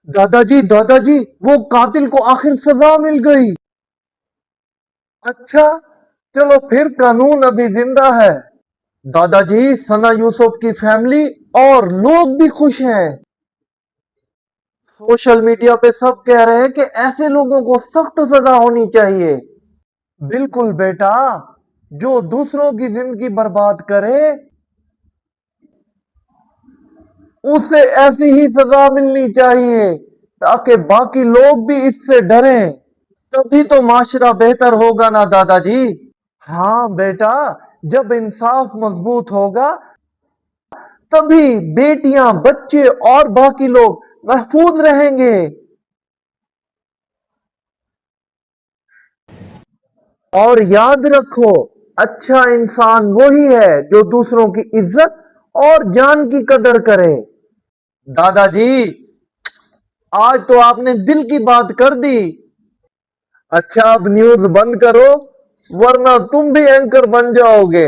दादा जी वो कातिल को आखिर सजा मिल गई। अच्छा, चलो फिर कानून अभी जिंदा है। दादाजी, सना यूसुफ की फैमिली और लोग भी खुश हैं। सोशल मीडिया पे सब कह रहे हैं कि ऐसे लोगों को सख्त सजा होनी चाहिए। बिल्कुल बेटा, जो दूसरों की जिंदगी बर्बाद करे उसे ऐसी ही सजा मिलनी चाहिए ताकि बाकी लोग भी इससे डरें। तभी तो माशरा बेहतर होगा ना दादाजी। हाँ बेटा, जब इंसाफ मजबूत होगा तभी बेटियां, बच्चे और बाकी लोग महफूज रहेंगे। और याद रखो, अच्छा इंसान वही है जो दूसरों की इज्जत और जान की कदर करे। दादाजी, आज तो आपने दिल की बात कर दी। अच्छा, अब न्यूज बंद करो वरना तुम भी एंकर बन जाओगे।